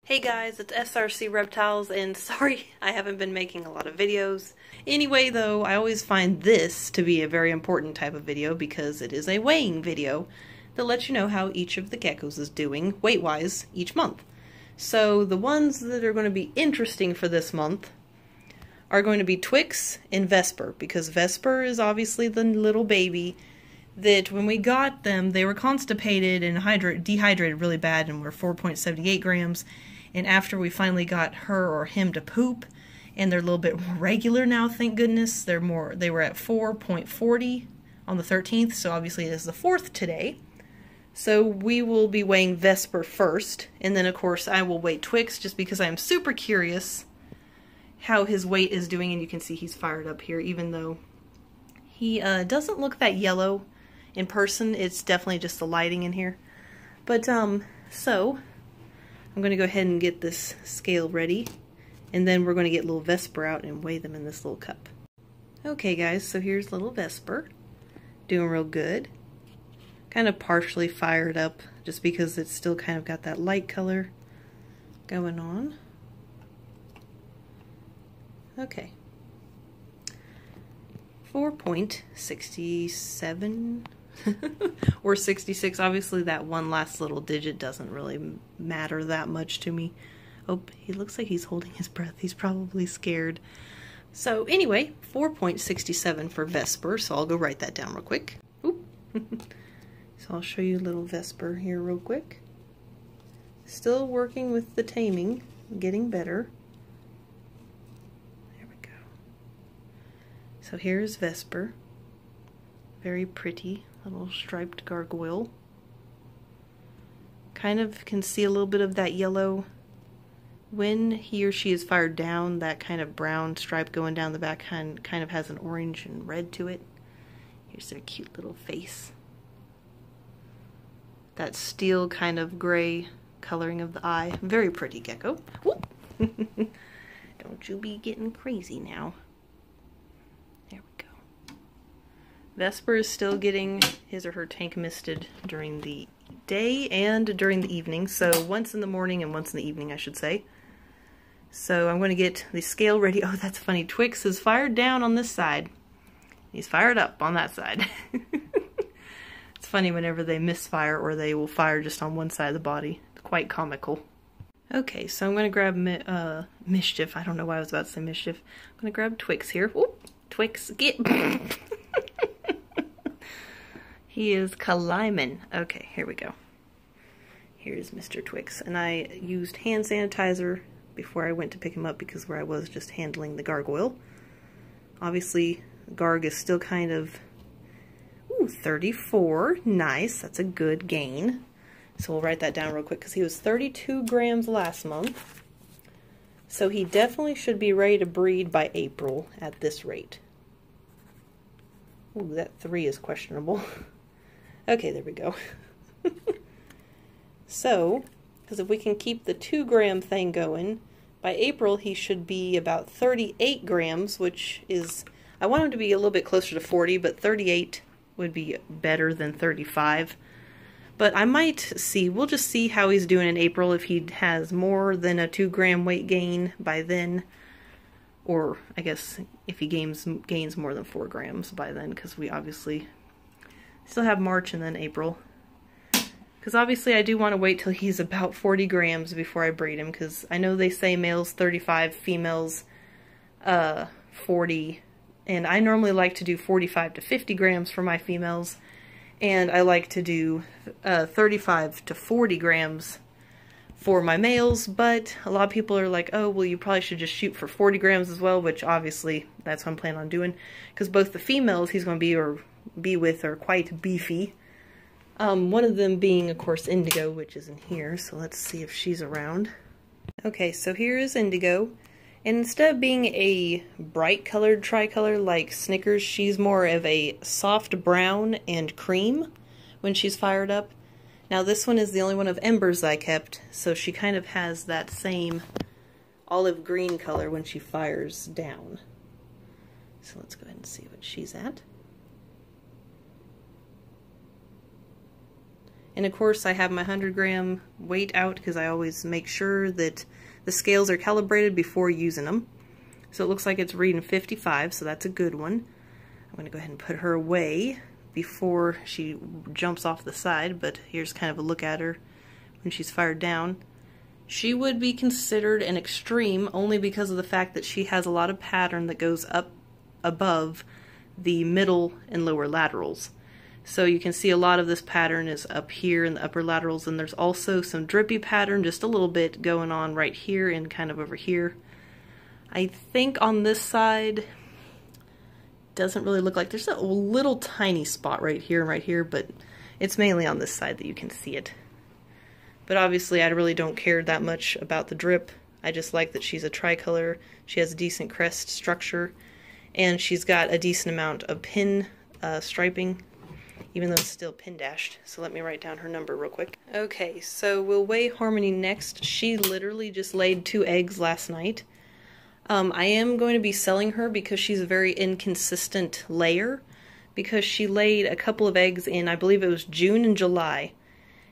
Hey guys, it's SRC Reptiles, and sorry I haven't been making a lot of videos. Anyway though, I always find this to be a very important type of video because it is a weighing video that lets you know how each of the geckos is doing weight-wise each month. So the ones that are going to be interesting for this month are going to be Twix and Vesper, because Vesper is obviously the little baby that when we got them, they were constipated and dehydrated really bad and were 4.78 grams. And after we finally got her or him to poop, and they're a little bit more regular now, thank goodness, they were at 4.40 on the 13th, so obviously it is the 4th today. So we will be weighing Vesper first, and then of course I will weigh Twix just because I'm super curious how his weight is doing, and you can see he's fired up here, even though he doesn't look that yellow in person. It's definitely just the lighting in here. But so I'm going to go ahead and get this scale ready, and then we're going to get little Vesper out and weigh them in this little cup. Okay guys, so here's little Vesper, doing real good. Kind of partially fired up just because it's still kind of got that light color going on. Okay. 4.67 or 66. Obviously that one last little digit doesn't really matter that much to me. Oh, he looks like he's holding his breath. He's probably scared. So anyway, 4.67 for Vesper, so I'll go write that down real quick. Oop. So I'll show you little Vesper here real quick. Still working with the taming, getting better. There we go. So here's Vesper. Very pretty little striped gargoyle. Kind of can see a little bit of that yellow. When he or she is fired down, that kind of brown stripe going down the back kind of has an orange and red to it. Here's their cute little face. That steel kind of gray coloring of the eye. Very pretty gecko. Don't you be getting crazy now. There we go. Vesper is still getting his or her tank misted during the day and during the evening. So once in the morning and once in the evening, I should say. So I'm going to get the scale ready. Oh, that's funny. Twix is fired down on this side. He's fired up on that side. It's funny whenever they misfire or they will fire just on one side of the body. It's quite comical. Okay, so I'm going to grab Mischief. I don't know why I was about to say Mischief. I'm going to grab Twix here. Ooh, Twix, get... He is climbing. Okay, here we go. Here's Mr. Twix. And I used hand sanitizer before I went to pick him up because where I was just handling the gargoyle. Obviously, Garg is still kind of... Ooh, 34. Nice. That's a good gain. So we'll write that down real quick because he was 32 grams last month. So he definitely should be ready to breed by April at this rate. Ooh, that 3 is questionable. Okay, there we go. So, because if we can keep the 2-gram thing going, by April he should be about 38 grams, which is, I want him to be a little bit closer to 40, but 38 would be better than 35. But I might see, we'll just see how he's doing in April, if he has more than a 2-gram weight gain by then. Or, I guess, if he gains more than 4 grams by then, because we obviously still have March and then April. Because obviously I do want to wait till he's about 40 grams before I breed him, because I know they say males 35, females 40, and I normally like to do 45 to 50 grams for my females, and I like to do 35 to 40 grams for my males, but a lot of people are like, oh, well, you probably should just shoot for 40 grams as well, which obviously that's what I'm planning on doing, because both the females he's going to be with are quite beefy. One of them being, of course, Indigo, which is in here, so let's see if she's around. Okay, so here is Indigo, and instead of being a bright colored tricolor like Snickers, she's more of a soft brown and cream when she's fired up. Now this one is the only one of Embers I kept, so she kind of has that same olive green color when she fires down. So let's go ahead and see what she's at. And of course I have my 100-gram weight out because I always make sure that the scales are calibrated before using them. So it looks like it's reading 55, so that's a good one. I'm going to go ahead and put her away before she jumps off the side, but here's kind of a look at her when she's fired down. She would be considered an extreme only because of the fact that she has a lot of pattern that goes up above the middle and lower laterals. So you can see a lot of this pattern is up here in the upper laterals, and there's also some drippy pattern, just a little bit going on right here and kind of over here. I think on this side, doesn't really look like, there's a little tiny spot right here, but it's mainly on this side that you can see it. But obviously I really don't care that much about the drip. I just like that she's a tricolor, she has a decent crest structure, and she's got a decent amount of pin striping, even though it's still pin dashed. So let me write down her number real quick. Okay, so we'll weigh Harmony next. She literally just laid 2 eggs last night. I am going to be selling her because she's a very inconsistent layer, because she laid a couple of eggs in, I believe it was June and July,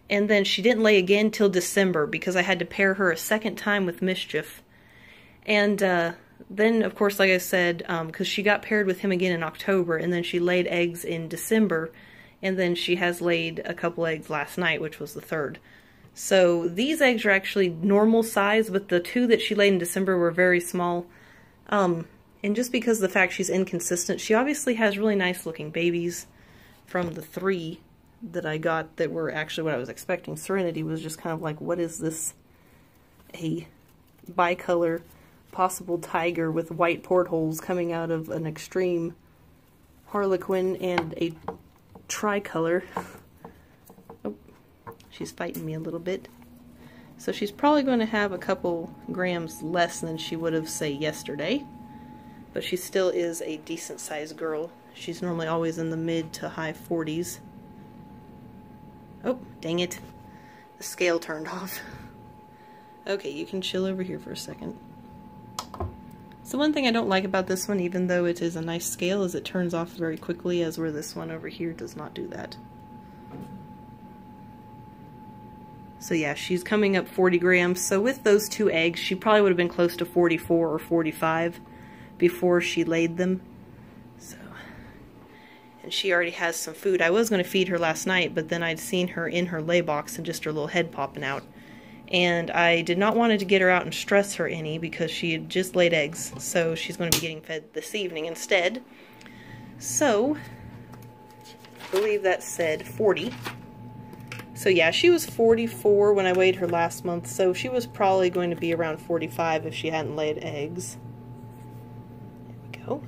and then she didn't lay again till December because I had to pair her a second time with Mischief. And then, of course, like I said, because she got paired with him again in October, and then she laid eggs in December, and then she has laid a couple eggs last night, which was the 3rd. So these eggs are actually normal size, but the 2 that she laid in December were very small. And just because of the fact she's inconsistent, she obviously has really nice looking babies from the 3 that I got that were actually what I was expecting. Serenity was just kind of like, what is this? A bicolor possible tiger with white portholes coming out of an extreme harlequin and a tricolor. Oh, she's fighting me a little bit. So she's probably going to have a couple grams less than she would have, say, yesterday. But she still is a decent sized girl. She's normally always in the mid to high 40s. Oh, dang it. The scale turned off. Okay, you can chill over here for a second. So one thing I don't like about this one, even though it is a nice scale, is it turns off very quickly, as where this one over here does not do that. So yeah, she's coming up 40 grams. So with those 2 eggs, she probably would have been close to 44 or 45 before she laid them. So, and she already has some food. I was going to feed her last night, but then I'd seen her in her lay box and just her little head popping out. And I did not want to get her out and stress her any because she had just laid eggs. So she's going to be getting fed this evening instead. So, I believe that said 40. So yeah, she was 44 when I weighed her last month, so she was probably going to be around 45 if she hadn't laid eggs. There we go.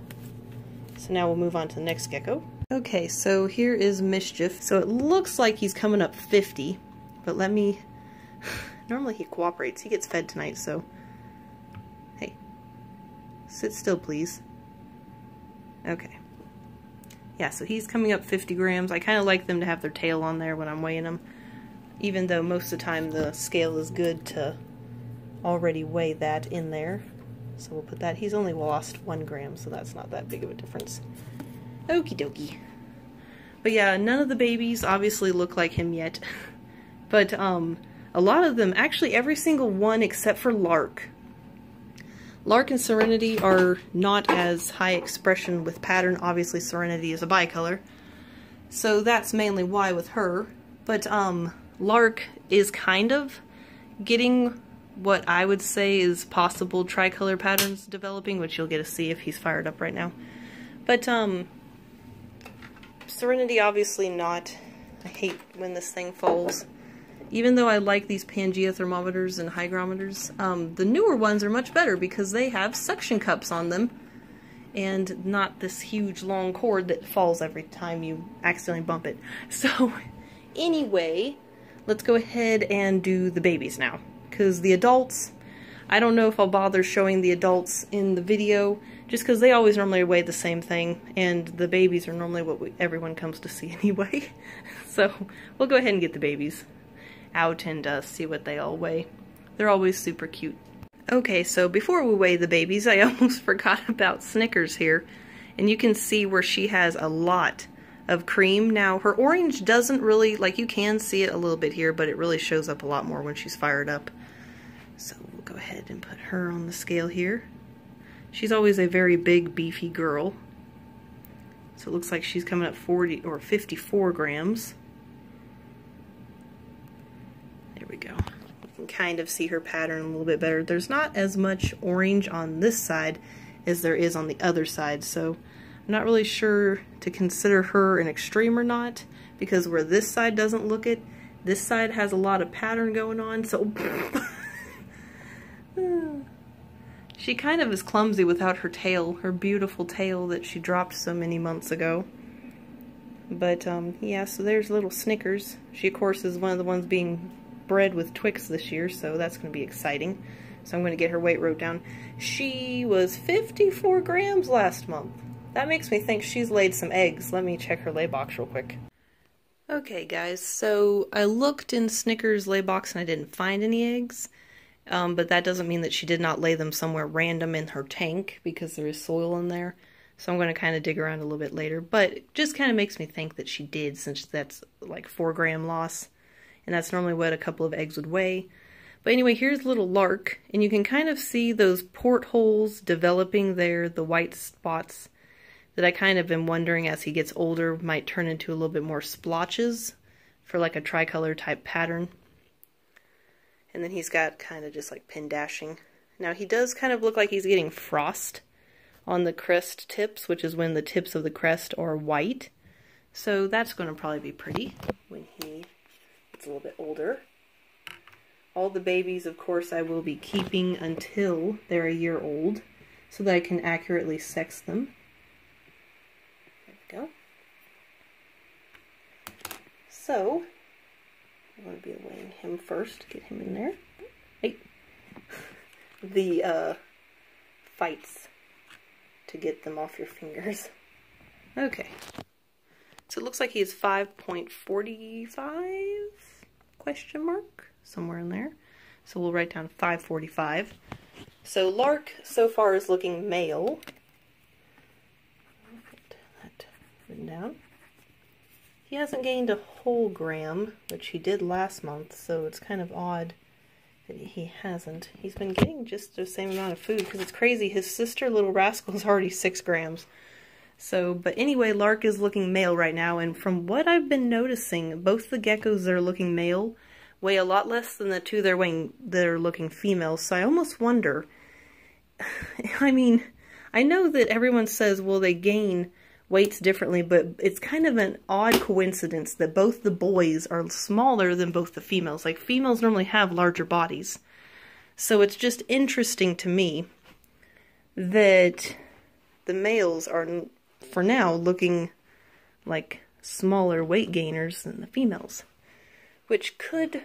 So now we'll move on to the next gecko. Okay, so here is Mischief. So it looks like he's coming up 50, but let me... Normally he cooperates. He gets fed tonight, so... Hey. Sit still, please. Okay. Yeah, so he's coming up 50 grams. I kind of like them to have their tail on there when I'm weighing them, even though most of the time the scale is good to already weigh that in there. So we'll put that. He's only lost 1 gram, so that's not that big of a difference. Okie dokie. But yeah, none of the babies obviously look like him yet. But a lot of them, actually every single one except for Lark. Lark and Serenity are not as high expression with pattern. Obviously Serenity is a bicolor, so that's mainly why with her. But Lark is kind of getting what I would say is possible tricolor patterns developing, which you'll get to see if he's fired up right now. But Serenity obviously not. I hate when this thing falls. Even though I like these Pangea thermometers and hygrometers, the newer ones are much better because they have suction cups on them and not this huge long cord that falls every time you accidentally bump it. So anyway, let's go ahead and do the babies now, because the adults, I don't know if I'll bother showing the adults in the video just because they always normally weigh the same thing, and the babies are normally what everyone comes to see anyway. So we'll go ahead and get the babies out and see what they all weigh. They're always super cute. Okay, so before we weigh the babies, I almost forgot about Snickers here. And you can see where she has a lot of cream. Now, her orange doesn't really, like, you can see it a little bit here, but it really shows up a lot more when she's fired up. So we'll go ahead and put her on the scale here. She's always a very big, beefy girl. So it looks like she's coming up 40 or 54 grams. There we go. You can kind of see her pattern a little bit better. There's not as much orange on this side as there is on the other side, so I'm not really sure to consider her an extreme or not, because where this side doesn't look it, this side has a lot of pattern going on, so she kind of is clumsy without her tail, her beautiful tail that she dropped so many months ago. But yeah, so there's little Snickers. She of course is one of the ones being bred with Twix this year, so that's going to be exciting. So I'm going to get her weight wrote down. She was 54 grams last month. That makes me think she's laid some eggs. Let me check her lay box real quick. Okay guys, so I looked in Snickers' lay box and I didn't find any eggs. But that doesn't mean that she did not lay them somewhere random in her tank, because there is soil in there. So I'm going to kind of dig around a little bit later. But it just kind of makes me think that she did, since that's like 4-gram loss. And that's normally what a couple of eggs would weigh. But anyway, here's little Lark. And you can kind of see those portholes developing there, the white spots that I kind of been wondering as he gets older might turn into a little bit more splotches for like a tricolor type pattern. And then he's got kind of just like pin dashing. Now he does kind of look like he's getting frost on the crest tips, which is when the tips of the crest are white. So that's going to probably be pretty when he gets a little bit older. All the babies, of course, I will be keeping until they're a year old so that I can accurately sex them. There we go. So I'm going to be weighing him first, get him in there. Hey. The fights to get them off your fingers. Okay. So it looks like he is 5.45 question mark, somewhere in there. So we'll write down 5.45. So Lark so far is looking male. Get that written down. He hasn't gained a whole gram, which he did last month, so it's kind of odd that he hasn't. He's been getting just the same amount of food, because it's crazy. His sister, Little Rascal, is already 6 grams. So, but anyway, Lark is looking male right now, and from what I've been noticing, both the geckos that are looking male weigh a lot less than the two that are looking female, so I almost wonder, I mean, I know that everyone says, well, they gain weights differently, but it's kind of an odd coincidence that both the boys are smaller than both the females. Like, females normally have larger bodies. So it's just interesting to me that the males are, for now, looking like smaller weight gainers than the females. Which could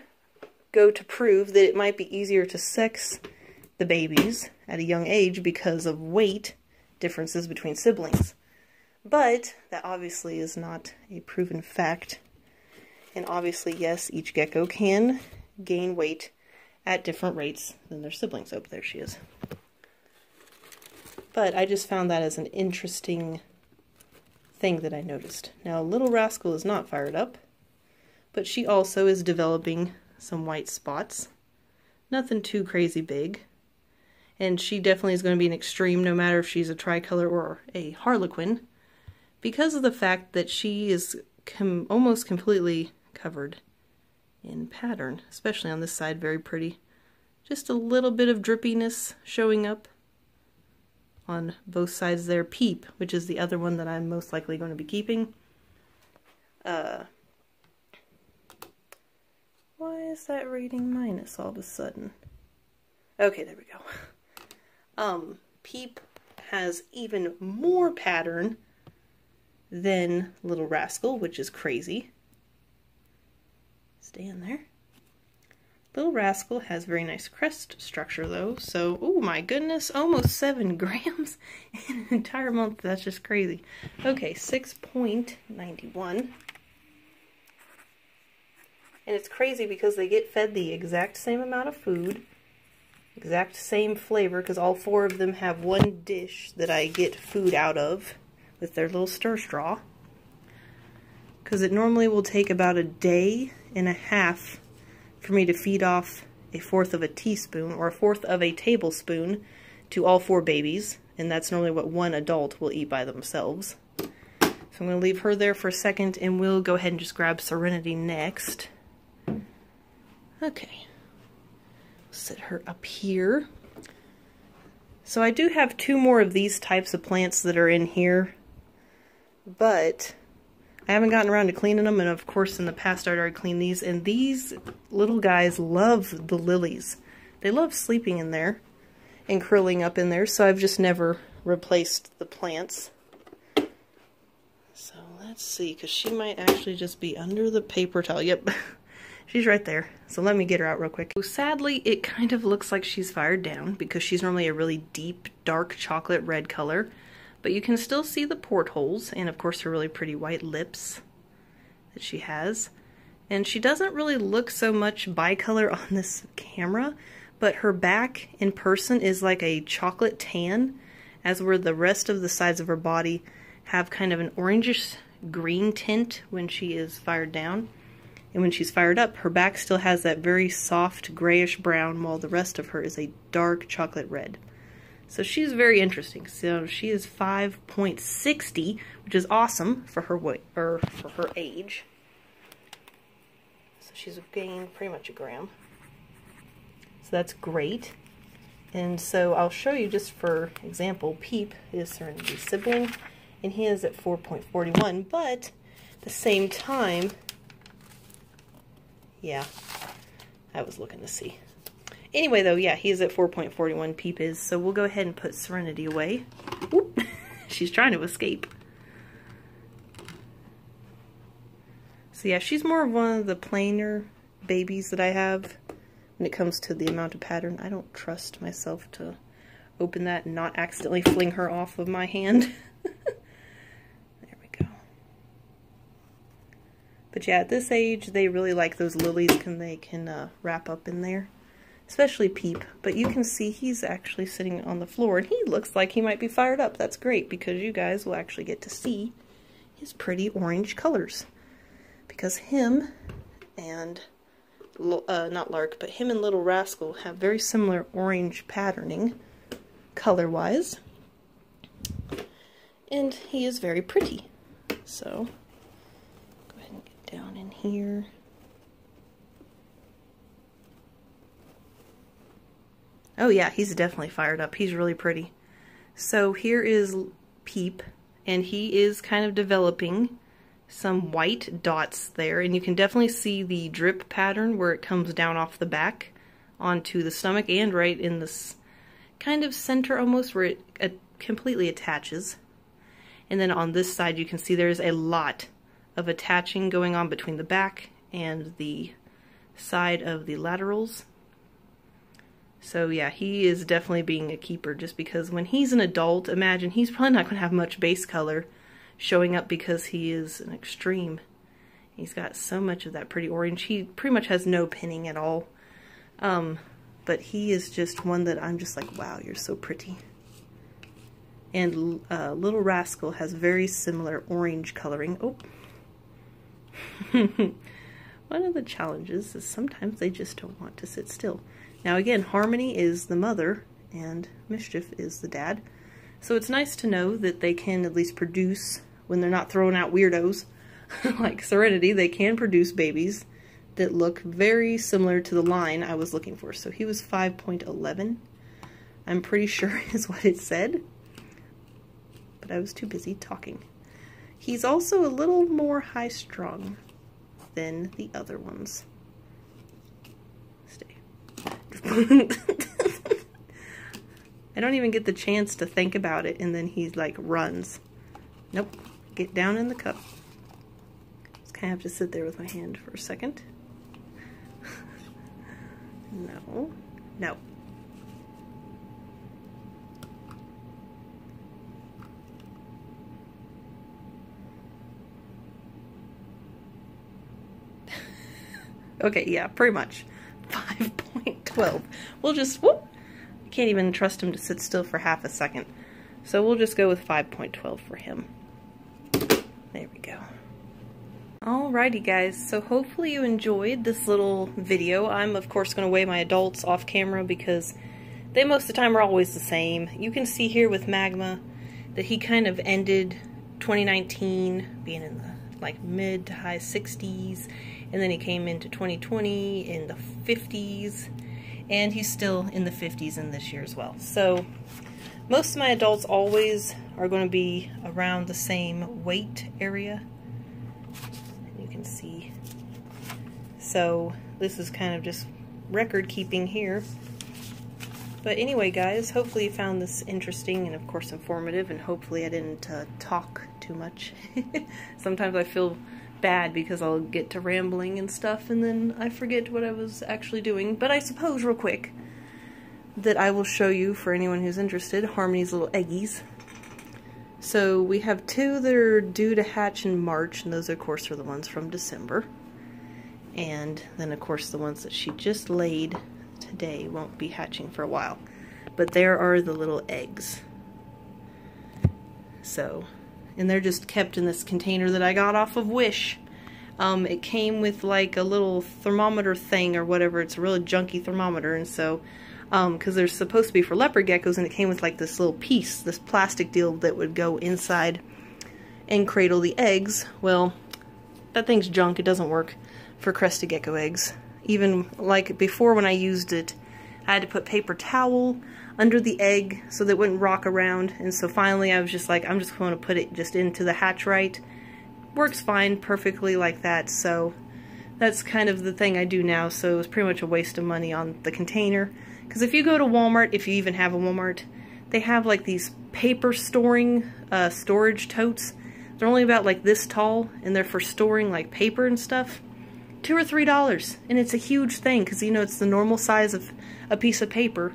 go to prove that it might be easier to sex the babies at a young age because of weight differences between siblings. But that obviously is not a proven fact. And obviously, yes, each gecko can gain weight at different rates than their siblings. Oh, there she is. But I just found that as an interesting thing that I noticed. Now, Little Rascal is not fired up, but she also is developing some white spots. Nothing too crazy big. And she definitely is going to be an extreme, no matter if she's a tricolor or a harlequin, because of the fact that she is almost completely covered in pattern, especially on this side. Very pretty. Just a little bit of drippiness showing up on both sides there. Peep, which is the other one that I'm most likely going to be keeping. Why is that reading minus all of a sudden? Okay, there we go. Peep has even more pattern than Little Rascal, which is crazy. Stay in there. Little Rascal has very nice crest structure though, so, oh my goodness, almost 7 grams in an entire month. That's just crazy. Okay, 6.91. And it's crazy because they get fed the exact same amount of food, exact same flavor, because all 4 of them have one dish that I get food out of with their little stir straw. because it normally will take about a day and a half for me to feed off a fourth of a teaspoon or a fourth of a tablespoon to all 4 babies, and that's normally what one adult will eat by themselves. So I'm going to leave her there for a second, and we'll go ahead and just grab Serenity next. Okay. Set her up here. So I do have 2 more of these types of plants that are in here, but I haven't gotten around to cleaning them, and of course in the past I'd already cleaned these, and these little guys love the lilies. They love sleeping in there and curling up in there, so I've just never replaced the plants. So let's see, because she might actually just be under the paper towel. Yep, she's right there. So let me get her out real quick. So sadly, it kind of looks like she's fired down because she's normally a really deep, dark chocolate red color. But you can still see the portholes, and of course her really pretty white lips that she has. And she doesn't really look so much bicolor on this camera, but her back in person is like a chocolate tan, as where the rest of the sides of her body have kind of an orangish green tint when she is fired down. And when she's fired up, her back still has that very soft grayish brown, while the rest of her is a dark chocolate red. So she's very interesting. So she is 5.60, which is awesome for her weight, or for her age. So she's gained pretty much a gram. So that's great. And so I'll show you, just for example, Peep is Serenity's sibling, and he is at 4.41, but at the same time, yeah, I was looking to see. Anyway, though, yeah, he's at 4.41, Peep is, so we'll go ahead and put Serenity away. Whoop. She's trying to escape. So yeah, she's more of one of the plainer babies that I have when it comes to the amount of pattern. I don't trust myself to open that and not accidentally fling her off of my hand. There we go. But yeah, at this age, they really like those lilies, they can wrap up in there. Especially Peep, but you can see he's actually sitting on the floor, and he looks like he might be fired up. That's great, because you guys will actually get to see his pretty orange colors. Because him and, not Lark, but him and Little Rascal have very similar orange patterning, color-wise. And he is very pretty. So, go ahead and get down in here. Oh yeah, he's definitely fired up. He's really pretty. So here is Peep, and he is kind of developing some white dots there, and you can definitely see the drip pattern where it comes down off the back onto the stomach, and right in this kind of center almost where it completely attaches. And then on this side you can see there's a lot of attaching going on between the back and the side of the laterals. So yeah, he is definitely being a keeper, just because when he's an adult, imagine, he's probably not going to have much base color showing up because he is an extreme. He's got so much of that pretty orange. He pretty much has no pinning at all. But he is just one that I'm just like, wow, you're so pretty. And Little Rascal has very similar orange coloring. Oh. One of the challenges is sometimes they just don't want to sit still. Now again, Harmony is the mother and Mischief is the dad. So it's nice to know that they can at least produce, when they're not throwing out weirdos like Serenity, they can produce babies that look very similar to the line I was looking for. So he was 5.11. I'm pretty sure is what it said, but I was too busy talking. He's also a little more high-strung than the other ones. Stay. I don't even get the chance to think about it, and then he like runs. Nope. Get down in the cup. Just kind of have to sit there with my hand for a second. No. No. Okay, yeah, pretty much. 5.12. We'll just, whoop! I can't even trust him to sit still for half a second. So we'll just go with 5.12 for him. There we go. Alrighty guys, so hopefully you enjoyed this little video. I'm of course going to weigh my adults off camera because they most of the time are always the same. You can see here with Magma that he kind of ended 2019 being in the like mid to high 60s, and then he came into 2020 in the 50s, and he's still in the 50s in this year as well. So most of my adults always are going to be around the same weight area. You can see. So this is kind of just record keeping here. But anyway guys, hopefully you found this interesting and of course informative, and hopefully I didn't talk too much. Sometimes I feel bad because I'll get to rambling and stuff and then I forget what I was actually doing. But I suppose real quick that I will show you, for anyone who's interested, Harmony's little eggies. So we have two that are due to hatch in March, and those of course are the ones from December. And then of course the ones that she just laid today won't be hatching for a while. But there are the little eggs. So, and they're just kept in this container that I got off of Wish. It came with like a little thermometer thing or whatever. It's a really junky thermometer, and so because they're supposed to be for leopard geckos, and it came with like this little piece, this plastic deal that would go inside and cradle the eggs. Well, that thing's junk. It doesn't work for crested gecko eggs. Even like before when I used it, I had to put paper towel under the egg so that it wouldn't rock around, and so finally I was just like, I'm just going to put it just into the hatch right. Works fine, perfectly like that, so that's kind of the thing I do now. So it was pretty much a waste of money on the container, because if you go to Walmart, if you even have a Walmart, they have like these paper storing storage totes. They're only about like this tall, and they're for storing like paper and stuff. $2 or $3, and it's a huge thing because, you know, it's the normal size of a piece of paper.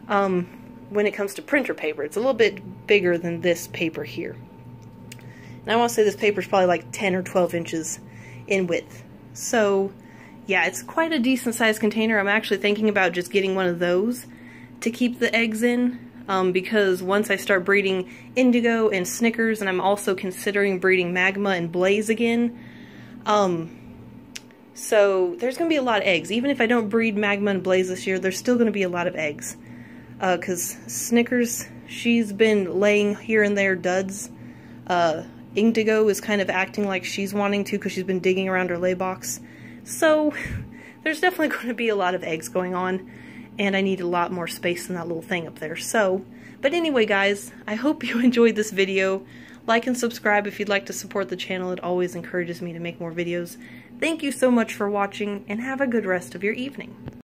When it comes to printer paper, it's a little bit bigger than this paper here. And I want to say this paper is probably like 10 or 12 inches in width. So yeah, it's quite a decent sized container. I'm actually thinking about just getting one of those to keep the eggs in, because once I start breeding Indigo and Snickers, and I'm also considering breeding Magma and Blaze again, so there's going to be a lot of eggs. Even if I don't breed Magma and Blaze this year, there's still going to be a lot of eggs. Because Snickers, she's been laying here and there duds. Indigo is kind of acting like she's wanting to because she's been digging around her lay box. So there's definitely going to be a lot of eggs going on, and I need a lot more space than that little thing up there. So, but anyway guys, I hope you enjoyed this video. Like and subscribe if you'd like to support the channel. It always encourages me to make more videos. Thank you so much for watching, and have a good rest of your evening.